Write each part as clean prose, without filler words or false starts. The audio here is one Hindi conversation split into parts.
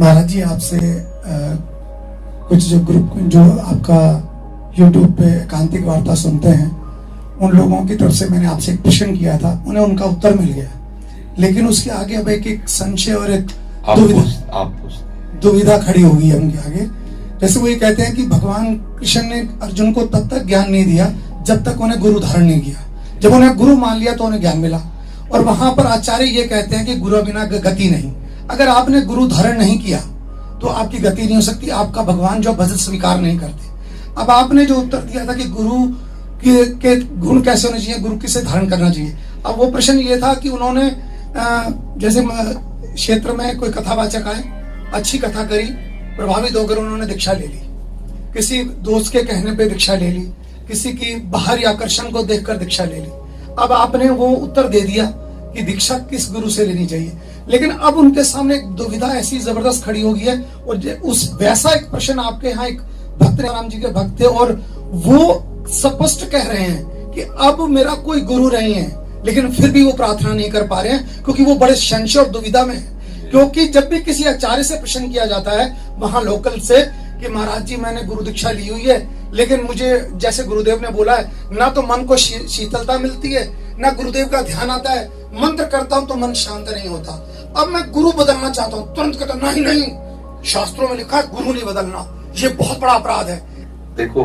महाराज जी आपसे कुछ जो ग्रुप जो आपका YouTube पे एकांतिक वार्ता सुनते हैं उन लोगों की तरफ से मैंने आपसे एक प्रश्न किया था, उन्हें उनका उत्तर मिल गया, लेकिन उसके आगे अब एक संशय और एक दुविधा खड़ी होगी उनके आगे। जैसे वो ये कहते हैं कि भगवान कृष्ण ने अर्जुन को तब तक ज्ञान नहीं दिया जब तक उन्हें गुरु धारण नहीं किया, जब उन्हें गुरु मान लिया तो उन्हें ज्ञान मिला। और वहां पर आचार्य ये कहते हैं कि गुरु बिना गति नहीं, अगर आपने गुरु धारण नहीं किया तो आपकी गति नहीं हो सकती, आपका भगवान जो भजन स्वीकार नहीं करते। अब आपने जो उत्तर दिया था कि गुरु के गुण कैसे होने चाहिए, गुरु किसे धारण करना चाहिए, अब वो प्रश्न ये था कि उन्होंने जैसे क्षेत्र में कोई कथावाचक आए, अच्छी कथा करी, प्रभावित होकर उन्होंने दीक्षा ले ली, किसी दोस्त के कहने पे दीक्षा ले ली, किसी की बाहरी आकर्षण को देखकर दीक्षा ले ली। अब आपने वो उत्तर दे दिया कि दीक्षा किस गुरु से लेनी चाहिए, लेकिन अब उनके सामने एक दुविधा ऐसी जबरदस्त खड़ी हो गई है। और उस वैसा एक प्रश्न आपके यहाँ एक भक्त राम जी के भक्त थे और वो स्पष्ट कह रहे हैं कि अब मेरा कोई गुरु नहीं है, लेकिन फिर भी वो प्रार्थना नहीं कर पा रहे हैं क्योंकि वो बड़े संशय और दुविधा में है। क्योंकि जब भी किसी आचार्य से प्रश्न किया जाता है वहां लोकल से कि महाराज जी मैंने गुरु दीक्षा ली हुई है, लेकिन मुझे जैसे गुरुदेव ने बोला है ना तो मन को शीतलता मिलती है, ना गुरुदेव का ध्यान आता है, मंत्र करता हूं तो मन शांत नहीं होता, अब मैं गुरु बदलना चाहता हूं, तुरंत कहता नहीं नहीं, शास्त्रों में लिखा है गुरु नहीं बदलना, ये बहुत बड़ा अपराध है। देखो,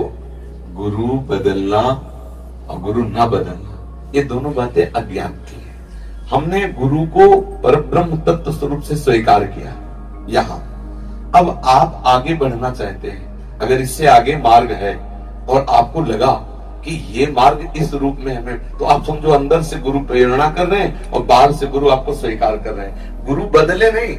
गुरु बदलना और गुरु न बदलना ये दोनों बातें अज्ञान की है। हमने गुरु को परब्रह्म तत्व स्वरूप से स्वीकार किया यहाँ। अब आप आगे बढ़ना चाहते हैं, अगर इससे आगे मार्ग है और आपको लगा कि ये मार्ग इस रूप में हमें, तो आप समझो अंदर से गुरु प्रेरणा कर रहे हैं और बाहर से गुरु आपको स्वीकार कर रहे हैं। गुरु बदले नहीं,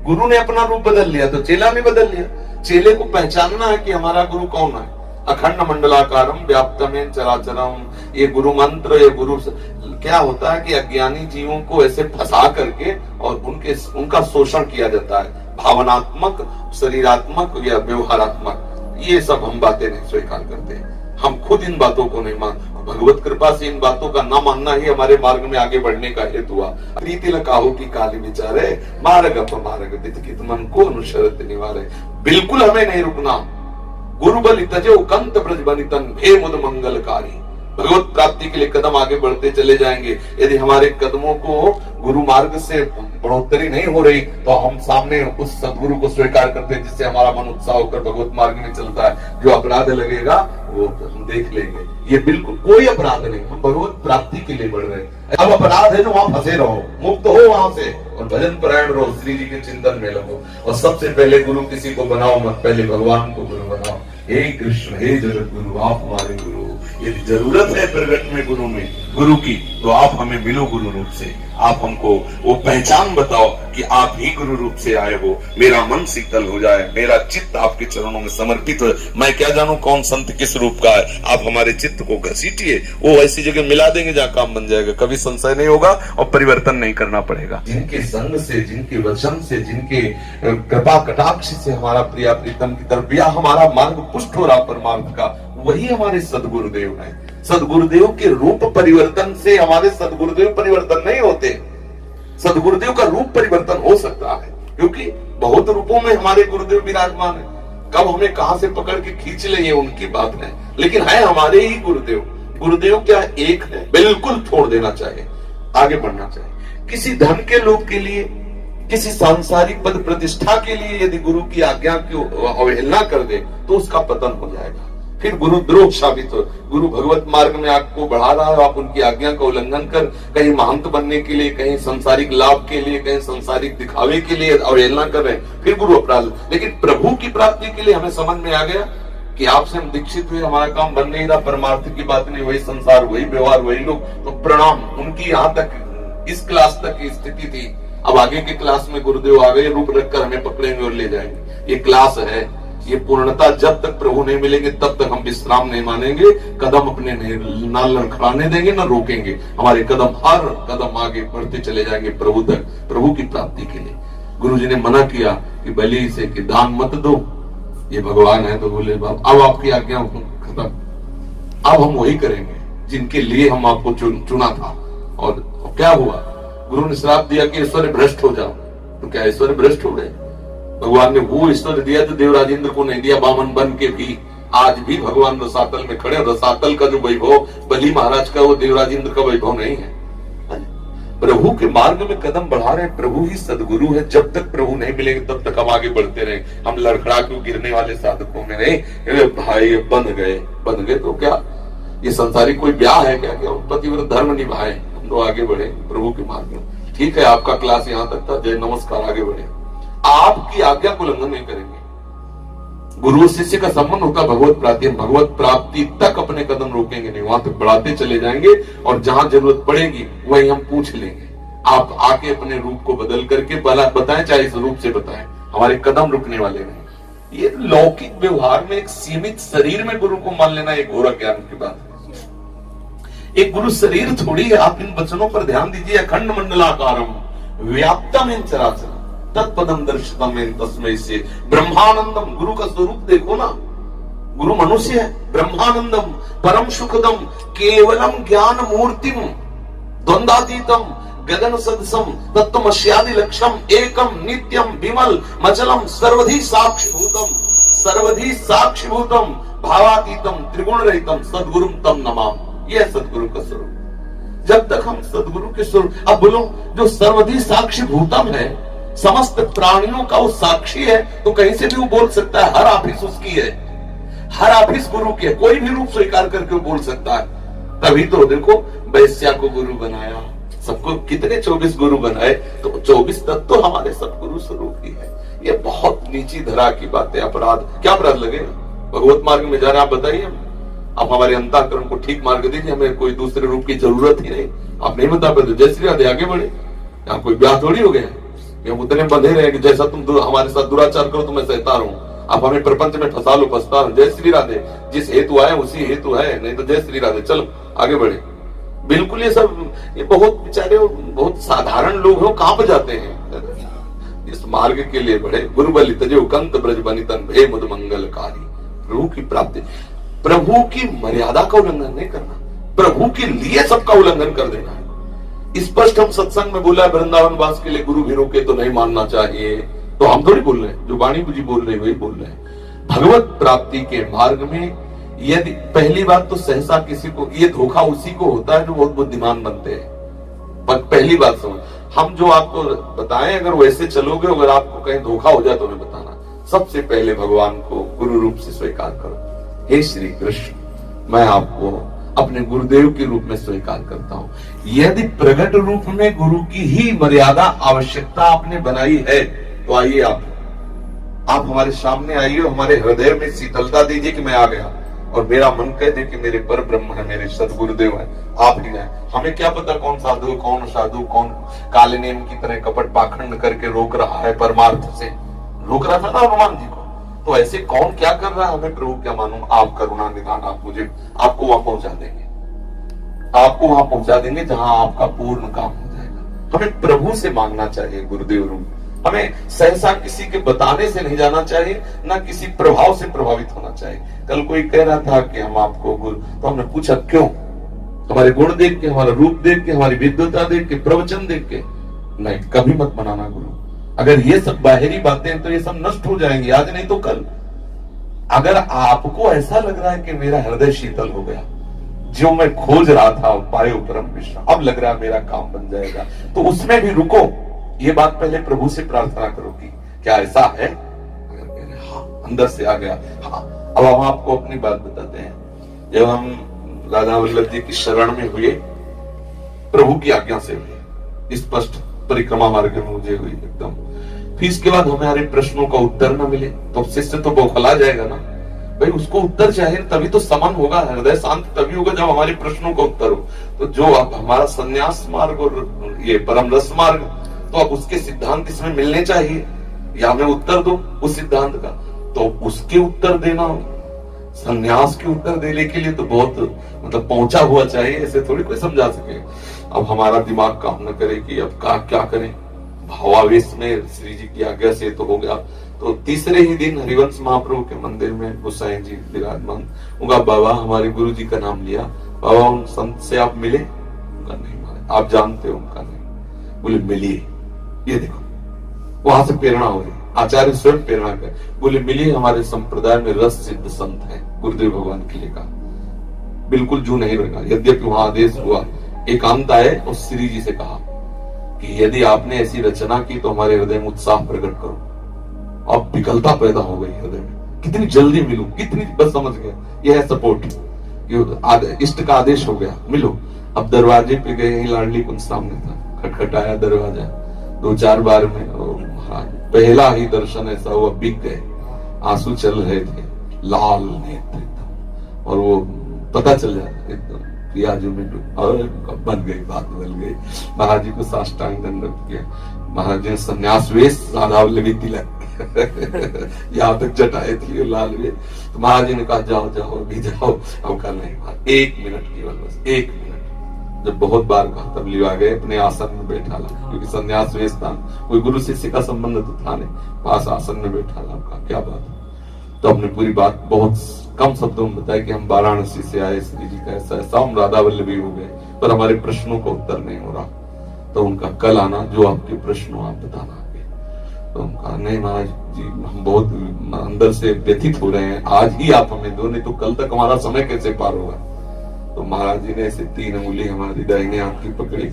गुरु ने अपना रूप बदल लिया तो चेला ने बदल लिया। चेले को पहचानना है कि हमारा गुरु कौन है। अखंड मंडलाकारम व्याप्तमेन चराचरम, ये गुरु मंत्र, ये गुरु क्या होता है कि अज्ञानी जीवों को ऐसे फंसा करके और उनका शोषण किया जाता है, भावनात्मक, शरीरात्मक या व्यवहारात्मक, ये सब हम बातें नहीं स्वीकार करते। हम खुद इन बातों को नहीं मान, भगवत कृपा से इन बातों का न मानना ही हमारे मार्ग में आगे बढ़ने का हेतु हुआ। प्रीति लकाहु की काली विचारे मार्ग अपमार्ग वितकित मन को अनुशरत निवारे। बिल्कुल हमें नहीं रुकना। गुरु बलि तजो कंत ब्रज बनितन भे मुद मंगलकारी। भगवत प्राप्ति के लिए कदम आगे बढ़ते चले जाएंगे। यदि हमारे कदमों को गुरु मार्ग से बढ़ोतरी नहीं हो रही तो हम सामने उस सदगुरु को स्वीकार करते हैं जिससे हमारा मन उत्साह होकर भगवत मार्ग में चलता है। जो अपराध लगेगा वो हम देख लेंगे। ये बिल्कुल कोई अपराध नहीं, हम भगवत प्राप्ति के लिए बढ़ रहे हैं। अब अपराध है तो वहां फंसे रहो, मुक्त हो वहां से और भजन परायण रहो, श्री जी के चिंतन में लगो। और सबसे पहले गुरु किसी को बनाओ मत, पहले भगवान को गुरु बनाओ। हे कृष्ण, हे जगत गुरु, आप हमारे गुरु। यदि जरूरत है प्रगट में गुरु की तो आप हमें मिलो गुरु रूप से। आप हमको वो पहचान बताओ कि आप ही गुरु रूप से आए हो। मेरा मन शीतल हो जाए, मेरा चित्त आपके चरणों में समर्पित हो। मैं क्या जानूं कौन संत किस रूप का है। आप हमारे चित्त को घसीटिए, वो ऐसी जगह मिला देंगे जहाँ काम बन जाएगा, कभी संशय नहीं होगा और परिवर्तन नहीं करना पड़ेगा। जिनके संग से, जिनके वचन से, जिनके कृपा कटाक्ष से हमारा प्रिया प्रीतम की तरफ या हमारा मार्ग पुष्ट हो रहा परमार्थ का, वही हमारे सदगुरुदेव हैं। सदगुरुदेव के रूप परिवर्तन से हमारे सदगुरुदेव परिवर्तन नहीं होते। सदगुरुदेव का रूप परिवर्तन हो सकता है क्योंकि बहुत रूपों में हमारे गुरुदेव विराजमान है। कब हमें कहां से पकड़ के खींच ले ये उनकी बात है, लेकिन है हमारे ही गुरुदेव। गुरुदेव क्या एक है, बिल्कुल छोड़ देना चाहिए, आगे बढ़ना चाहिए। किसी धन के लोभ के लिए, किसी सांसारिक पद प्रतिष्ठा के लिए यदि गुरु की आज्ञा की अवहेलना कर दे तो उसका पतन हो जाएगा, फिर गुरुद्रोह साबित हो। गुरु भगवत मार्ग में आपको बढ़ा रहा है, आप उनकी आज्ञा का उल्लंघन कर कहीं महंत बनने के लिए, कहीं सांसारिक लाभ के लिए, कहीं सांसारिक दिखावे के लिए अवहेलना कर रहे हैं, फिर गुरु अपराध। लेकिन प्रभु की प्राप्ति के लिए हमें समझ में आ गया कि आपसे हम दीक्षित हुए, हमारा काम बन नहीं रहा, परमार्थ की बात नहीं, वही संसार, वही व्यवहार, वही लोग, तो प्रणाम। उनकी यहाँ तक इस क्लास तक की स्थिति थी। अब आगे के क्लास में गुरुदेव आ गए, रूप रखकर हमें पकड़ेंगे और ले जाएंगे। ये क्लास है, ये पूर्णता जब तक प्रभु नहीं मिलेंगे तब तक हम विश्राम नहीं मानेंगे, कदम अपने ना लड़खड़ाने देंगे, ना रोकेंगे। हमारे कदम हर कदम आगे बढ़ते चले जाएंगे प्रभु तक, प्रभु की प्राप्ति के लिए। गुरु जी ने मना किया कि बलि से कि दान मत दो, ये भगवान है, तो बोले बाप अब आपकी आज्ञा खत्म, अब हम वही करेंगे जिनके लिए हम आपको चुना था। और क्या हुआ, गुरु ने श्राप दिया कि ऐश्वर्य भ्रष्ट हो जाओ, तो क्या ऐश्वर्य भ्रष्ट हो गए? भगवान ने वो ईश्वर दिया जो देवराजेंद्र को नहीं दिया, बामन बन के भी। आज भी भगवान रसातल में खड़े, रसातल का जो वैभव बली महाराज का, वो देवराजेंद्र का वैभव नहीं है। प्रभु के मार्ग में कदम बढ़ा रहे, प्रभु ही सदगुरु है। जब तक प्रभु नहीं मिलेंगे तब तक हम आगे बढ़ते रहे। हम लड़खड़ा क्यों गिरने वाले साधकों में नहीं, भाई बन गए तो क्या ये संसारी कोई ब्याह है क्या? पतिव्रत धर्म निभाए, हम लोग आगे बढ़े प्रभु के मार्ग में। ठीक है, आपका क्लास यहाँ तक था, जय नमस्कार, आगे बढ़े। आपकी आज्ञा को उल्लंघन नहीं करेंगे। गुरु शिष्य का संबंध होता भगवत प्राप्ति, भगवत प्राप्ति तक अपने कदम रोकेंगे नहीं, वहां तक बढ़ाते चले जाएंगे और जहां जरूरत पड़ेगी वही हम पूछ लेंगे। आप आके अपने रूप को बदल करके बताएं, चाहे इस रूप से बताएं, हमारे कदम रुकने वाले नहीं। ये लौकिक व्यवहार में एक सीमित शरीर में गुरु को मान लेना एक घोर ज्ञान की बात है। एक गुरु शरीर थोड़ी है। आप इन वचनों पर ध्यान दीजिए। अखंड मंडलाकारम व्याप्तम इन चराचरम तत्पदम दर्शितम इन तस्मै से ब्रह्मानंदम। गुरु का स्वरूप देखो ना, गुरु मनुष्य है। ब्रह्मानंदम परम सुखदम केवलम ज्ञान मूर्तिम द्वंद्वातीतम गगन सदसम तत्वमस्यादि लक्ष्यम एकम नित्यम विमल मचलम सर्वधि साक्षिभूतम भावातीतम त्रिगुण रहितम सद्गुरुम तम नमाम। यह सद्गुरु का स्वरूप। जब तक हम सद्गुरु के स्वरूप, अब बोलो, जो सर्वधि साक्षिभूतम है, समस्त प्राणियों का वो साक्षी है, तो कहीं से भी वो बोल सकता है। हर ऑफिस उसकी है, हर ऑफिस गुरु की है। कोई भी रूप स्वीकार करके वो बोल सकता है। तभी तो देखो वैश्या को गुरु बनाया, सबको कितने 24 गुरु बनाए, तो 24 तत्व तो हमारे सदगुरु स्वरूप ही है। ये बहुत नीची धरा की बात है। अपराध, क्या अपराध लगेगा? भगवत मार्ग में जा रहे, आप बताइए, आप हमारे अंतःकरण को ठीक मार्ग दीजिए, हमें कोई दूसरे रूप की जरूरत ही नहीं। आप नहीं बता पाते, जय श्री राधे, आगे बढ़े। यहाँ कोई ब्याह थोड़ी हो गया, हम उतने बंधे रहे कि जैसा तुम हमारे साथ दुराचार करो तो मैं सहता रहूं। आप हमें प्रपंच में फंसा लो, फंसता रहो। जय श्री राधे, जिस हेतु आए उसी हेतु है, नहीं तो जय श्री राधे, चलो आगे बढ़े। बिल्कुल ये सब, ये बहुत बेचारे बहुत साधारण लोग हैं, कहां पर जाते हैं? इस मार्ग के लिए बढ़े। गुरु बलि तजे कंत ब्रज बनितन भे मुद मंगलकारी। प्रभु की प्राप्ति, प्रभु की मर्यादा का उल्लंघन नहीं करना, प्रभु के लिए सबका उल्लंघन कर देना है। स्पष्ट हम सत्संग में बोला है, वृंदावन वास के लिए गुरु भी रोके तो नहीं मानना चाहिए। तो हम थोड़ी बोल रहे हैं, जो वाणी जी बोल रहे वही बोल रहे हैं। भगवत प्राप्ति के मार्ग में यदि पहली बात तो सहसा किसी को, ये धोखा उसी को होता है जो बहुत बुद्धिमान बनते हैं। पर पहली बात समझ, हम जो आपको बताएं, अगर वैसे चलोगे, अगर आपको कहीं धोखा हो जाए तो हमें बताना। सबसे पहले भगवान को गुरु रूप से स्वीकार करो। हे श्री कृष्ण, मैं आपको अपने गुरुदेव के रूप में स्वीकार करता हूं। यदि प्रकट रूप में गुरु की ही मर्यादा आवश्यकता आपने बनाई है, तो आइए आप हमारे सामने आइए, हमारे हृदय में शीतलता दीजिए कि मैं आ गया, और मेरा मन कह दे कि मेरे पर ब्रह्म है, मेरे सदगुरुदेव है, आप ही हैं। हमें क्या पता कौन साधु, कौन काले नेम की तरह कपट पाखंड करके रोक रहा है, परमार्थ से रोक रहा था ना हनुमान जी को। तो ऐसे कौन क्या कर रहा है, हमें प्रभु क्या मालूम। आप करुणा निदान, आप मुझे, आपको वहां पहुंचा देंगे, आपको वहां पहुंचा देंगे जहां आपका पूर्ण काम हो जाएगा। हमें प्रभु से मांगना चाहिए गुरुदेव रूप। हमें सहसा किसी के बताने से नहीं जाना चाहिए, ना किसी प्रभाव से प्रभावित होना चाहिए। कल कोई कह रहा था कि हम आपको गुरु, तो हमने पूछा क्यों? हमारे गुण देख के, हमारा रूप देख के, हमारी विद्वता देख के, प्रवचन देख के? नहीं, कभी मत बनाना गुरु। अगर ये सब बाहरी बातें तो ये सब नष्ट हो जाएंगी, आज नहीं तो कल। अगर आपको ऐसा लग रहा है कि मेरा हृदय शीतल हो गया, जो मैं खोज रहा था पायो परम विश्राम, अब लग रहा है मेरा काम बन जाएगा, तो उसमें भी रुको। ये बात पहले प्रभु से प्रार्थना करो कि क्या ऐसा है? अगर कह रहे हाँ, अंदर से आ गया, हाँ, अब हम आपको अपनी बात बताते हैं। जब हम राधा वल्लभ जी की शरण में हुए, प्रभु की आज्ञा से हुए, स्पष्ट परिक्रमा मार्ग में मुझे हुई एकदम। फिर इसके बाद हमारे प्रश्नों का उत्तर न मिले तो शिष्य तो बौखला जाएगा ना भाई, उसको उत्तर चाहिए, तभी तो समन होगा, हृदय शांत तभी होगा जब हमारे प्रश्नों का उत्तर हो। तो जो अब हमारा संन्यास मार्ग और ये परम रस मार्ग, तो अब उसके सिद्धांत इसमें मिलने चाहिए, या हमें उत्तर दो उस सिद्धांत का, तो उसके उत्तर देना। संन्यास के उत्तर देने के लिए तो बहुत मतलब पहुंचा हुआ चाहिए, ऐसे थोड़ी कोई समझा सके। अब हमारा दिमाग काम न करे कि अब क्या करें, भावावेश में श्री जी की आज्ञा से तो हो गया। तो तीसरे ही दिन हरिवंश महाप्रभु के मंदिर में गोसाई जी विराजमान, उनका बाबा हमारे गुरु जी का नाम लिया, बाबा उन संत से आप मिले? उनका नहीं माने, आप जानते हो उनका नहीं। बोले मिलिए, ये देखो वहां से प्रेरणा हो रही। आचार्य स्वयं प्रेरणा कर बोले, मिली हमारे संप्रदाय में रस सिद्ध संत है, गुरुदेव भगवान के लिए कहा, बिल्कुल जू नहीं रहेगा। यद्यपि वहां आदेश हुआ, एकांत आए और श्री जी से कहा कि यदि आपने ऐसी रचना की तो हमारे हृदय में उत्साह प्रकट करो। अब विकलता पैदा हो गई हृदय में, कितनी जल्दी मिलूं, कितनी, बस समझ गया यह है सपोर्ट, इष्ट का आदेश हो गया, मिलो। अब दरवाजे पे गए, यही लाडली कुंज सामने था, खटखटाया दरवाजा, 2-4 बार में पहला ही दर्शन ऐसा हुआ, बिक गए, आंसू चल रहे थे, लाल नेत्र एकदम, और वो पता चल जाता एकदम पियाजू में, और बन गई, बात बन गई। महाराज जी को साष्टांग दंडवत किया, महाराज जी ने संन्यास वेश, राधावल्लभी तिलक यहाँ तक जटाए थी लाल वे, तो महाराज जी ने कहा जाओ जाओ अभी जाओ। अब कहा नहीं, 1 मिनट केवल, बस 1 मिनट। जब बहुत बार कहा तब लिवा गए, अपने आसन में बैठा ला, क्योंकि संन्यास वेश था, कोई गुरु शिष्य का संबंध तो था नहीं, पास आसन में बैठा ला। कहा क्या बात, तो हमने पूरी बात बहुत कम शब्दों में बताया कि हम वाराणसी से आए, श्री जी का ऐसा ऐसा, हम राधावल्लभी हो गए, पर हमारे प्रश्नों का उत्तर नहीं हो रहा, तो उनका कल आना, जो आपके प्रश्न हो आप बताना। तो हम कहा नहीं महाराज जी, हम बहुत अंदर से व्यथित हो रहे हैं, आज ही आप हमें दो, नहीं तो कल तक हमारा समय कैसे पार होगा। तो महाराज जी ने ऐसे 3 उंगली हमारी दाहिने हाथ की पकड़ी,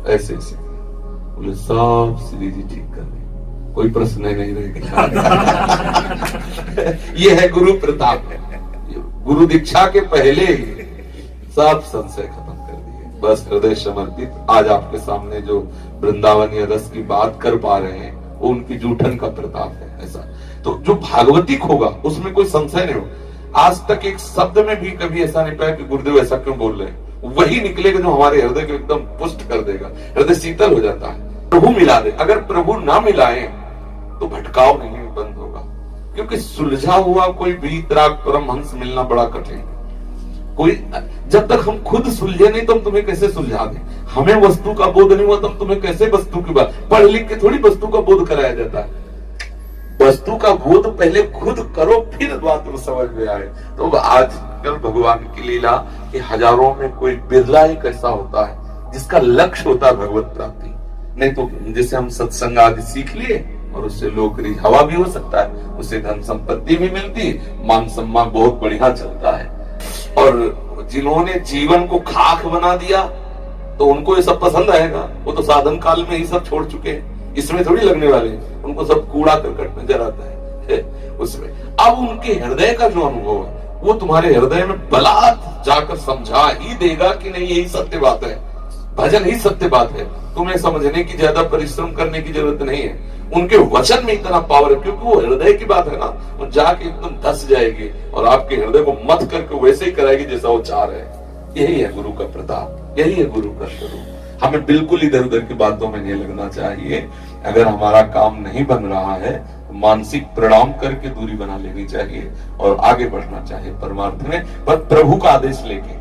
ऐसे ऐसे बोले, सब श्री जी ठीक कर दे, कोई प्रश्न नहीं रहेगा। ये है गुरु प्रताप, गुरु दीक्षा के पहले ही सब संशय खत्म कर दिए, बस हृदय समर्पित। आज आपके सामने जो वृंदावन या रस की बात कर पा रहे हैं, वो उनकी जूठन का प्रताप है। ऐसा तो जो भागवतिक होगा उसमें कोई संशय नहीं होगा। आज तक एक शब्द में भी कभी ऐसा नहीं पाया कि गुरुदेव ऐसा क्यों बोल रहे हैं, वही निकलेगा जो हमारे हृदय को एकदम पुष्ट कर देगा, हृदय शीतल हो जाता है। प्रभु मिला दे, अगर प्रभु ना मिलाए तो भटकाव नहीं बंद होगा, क्योंकि सुलझा हुआ कोई वीतराग परमहंस मिलना बड़ा कठिन। कोई जब तक हम खुद सुलझे नहीं तो हम तुम्हें कैसे सुलझा दें, हमें वस्तु का बोध नहीं हुआ तो हम तुम्हें कैसे वस्तु की बात, पढ़ लिख के थोड़ी वस्तु का बोध कराया जाता है। वस्तु का बोध पहले खुद करो, फिर बात को समझ में आए। तो आज कल भगवान की लीला कि हजारों में कोई बिरला एक ऐसा होता है जिसका लक्ष्य होता है भगवत प्राप्ति। नहीं तो जैसे हम सत्संग आदि सीख लिए और उससे लोक रिझावा भी हो सकता है, उससे धन संपत्ति भी मिलती, मान सम्मान बहुत बढ़िया चलता है। और जिन्होंने जीवन को खाक बना दिया तो उनको ये सब पसंद आएगा, वो तो साधन काल में ही सब छोड़ चुके हैं, इसमें थोड़ी लगने वाले, उनको सब कूड़ा करकट नजर आता है उसमें। अब उनके हृदय का जो अनुभव है वो तुम्हारे हृदय में बलात् जाकर समझा ही देगा कि नहीं यही सत्य बात है, भजन ही सत्य बात है, तुम्हें समझने की ज्यादा परिश्रम करने की जरूरत नहीं है। उनके वचन में इतना पावर है, क्योंकि वो हृदय की बात है ना, वो जाके एकदम धस जाएगी और आपके हृदय को मत करके वैसे ही कराएगी जैसा वो चाह रहे हैं। यही है गुरु का प्रताप, यही है गुरु का स्वरूप। हमें बिल्कुल इधर उधर की बातों में नहीं लगना चाहिए। अगर हमारा काम नहीं बन रहा है तो मानसिक प्रणाम करके दूरी बना लेनी चाहिए और आगे बढ़ना चाहिए परमार्थ में, पर प्रभु का आदेश लेके।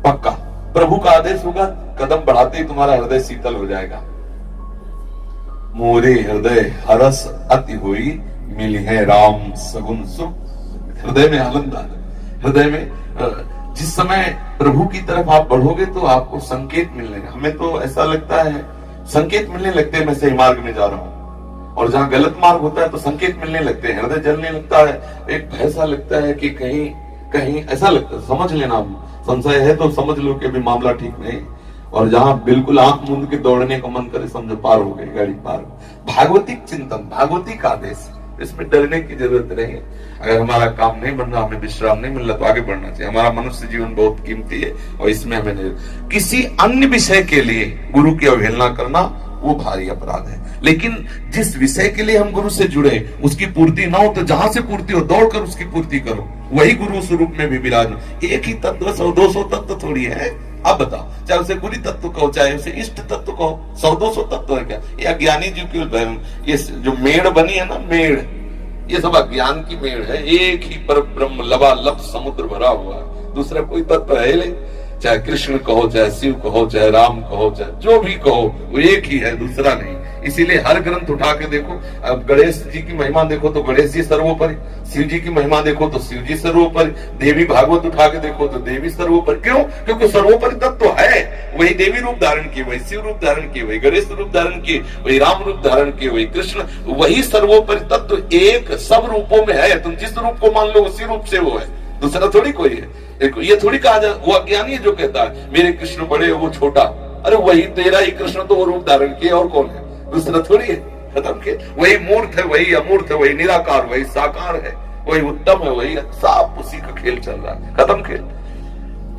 पक्का प्रभु का आदेश होगा, कदम बढ़ाते ही तुम्हारा हृदय शीतल हो जाएगा। मोरे हृदय हरस अति हुई, मिली है राम सगुन सुख। हृदय में आनंद आना, हृदय में जिस समय प्रभु की तरफ आप बढ़ोगे तो आपको संकेत मिलने, हमें तो ऐसा लगता है संकेत मिलने लगते हैं मैं सही मार्ग में जा रहा हूँ, और जहाँ गलत मार्ग होता है तो संकेत मिलने लगते हैं, हृदय जलने लगता है, एक भय सा लगता है कि कहीं कहीं ऐसा लगता है। समझ लेना, संशय है तो समझ लो कि अभी मामला ठीक नहीं, और जहां बिल्कुल आंख मूंद के दौड़ने का मन करे समझो पार हो गई गाड़ी पार। भागवतिक चिंतन, भागवतिक आदेश, इसमें डरने की जरूरत नहीं है। अगर हमारा काम नहीं बन रहा, हमें विश्राम नहीं मिल रहा तो आगे बढ़ना चाहिए। हमारा मनुष्य जीवन बहुत कीमती है और इसमें हमें नहीं, किसी अन्य विषय के लिए गुरु की अवहेलना करना वो भारी अपराध है। लेकिन जिस विषय के लिए हम गुरु से जुड़े उसकी पूर्ति ना हो तो जहां से पूर्ति हो दौड़कर उसकी पूर्ति करो, वही गुरु स्वरूप में भी विराज। एक ही तत्व 100-200 तत्व थोड़ी है। अब बताओ, चाहे उसे गुरी तत्व कहो चाहे उसे इष्ट तत्व कहो, 100-200 तत्व है क्या? ये अज्ञानी जी की ये जो मेड़ बनी है ना, मेड़, ये सब अज्ञान की मेड़ है। एक ही पर ब्रह्म लबालब समुद्र भरा हुआ है, दूसरा कोई तत्व है नहीं। चाहे कृष्ण कहो, चाहे शिव कहो, चाहे राम कहो, चाहे जो भी कहो, वो एक ही है, दूसरा नहीं। इसीलिए हर ग्रंथ उठा के देखो, अब गणेश जी की महिमा देखो तो गणेश जी सर्वोपरि, शिव जी की महिमा देखो तो शिव जी सर्वोपरि, देवी भागवत उठा के देखो तो देवी सर्वोपरि। क्यों? क्योंकि सर्वोपरि तत्व तो है, वही देवी रूप धारण किए, वही शिव रूप धारण किए, वही गणेश रूप धारण किए, वही राम रूप धारण किए, वही कृष्ण, वही सर्वोपरि तत्व तो एक सब रूपों में है। तुम जिस रूप को मान लो उसी रूप से वो है, दूसरा थोड़ी कोई है। ये थोड़ी कहा जाए वो अज्ञानी है जो कहता है मेरे कृष्ण बड़े वो छोटा, अरे वही तेरा ही कृष्ण तो वो रूप धारण किए, और कौन है? दूसरा थोड़ी है। खत्म के वही मूर्त है, वही अमूर्त है, वही निराकार, वही साकार है, वही उत्तम है, वही सब उसी का खेल चल रहा है। खत्म खेल।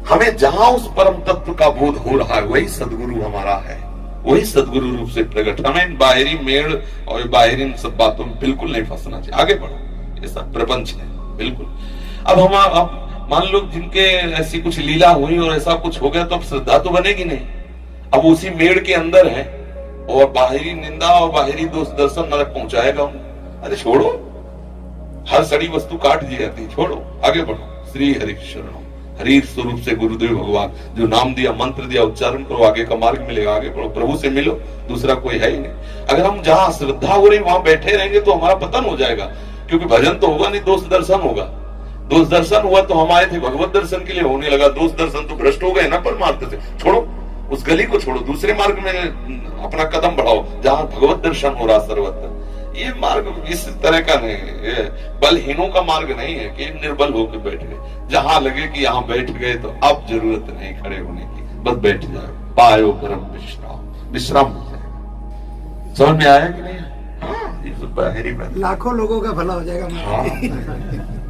हमें जहां उस परम तत्व का बोध हो रहा है वही सदगुरु हमारा है, वही सदगुरु रूप से प्रकट। हमें बाहरी मेड़ और बाहरी इन सब बातों में बिल्कुल नहीं फंसना चाहिए। आगे बढ़ो, ये सब प्रपंच है बिल्कुल। अब मान लो जिनके ऐसी कुछ लीला हुई और ऐसा कुछ हो गया तो अब श्रद्धा तो बनेगी नहीं। अब उसी मेड़ के अंदर है और बाहरी निंदा और बाहरी दोष दर्शन नरक पहुंचाएगा उन्हें। अरे छोड़ो, हर सड़ी वस्तु काट दी जाती, छोड़ो, आगे बढ़ो। श्री हरि शरणम, हरि स्वरूप से गुरुदेव भगवान जो नाम दिया, मंत्र दिया, उच्चारण करो, आगे का मार्ग मिलेगा। आगे बढ़ो, प्रभु से मिलो, दूसरा कोई है ही नहीं। अगर हम जहां श्रद्धा हो रही वहां बैठे रहेंगे तो हमारा पतन हो जाएगा, क्योंकि भजन तो होगा नहीं, दोष दर्शन होगा। दोष दर्शन हुआ तो हम आए थे भगवत दर्शन के लिए, होने लगा दोष दर्शन तो भ्रष्ट हो गए ना परमार्थ से। छोड़ो, उस गली को छोड़ो, दूसरे मार्ग में अपना कदम बढ़ाओ जहां भगवत दर्शन हो रहा सर्वत्र। ये मार्ग इस तरह का नहीं है, बलहीनों का मार्ग नहीं है कि निर्बल होकर बैठ गए। जहां लगे कि यहाँ बैठ गए तो अब जरूरत नहीं खड़े होने की, बस बैठ जाओ, पायो परम विश्राम, विश्राम हो जाएगा। समझ में आया कि नहीं? हाँ, ये तो बाहरी बात, लाखों लोगों का भला हो जाएगा। हाँ।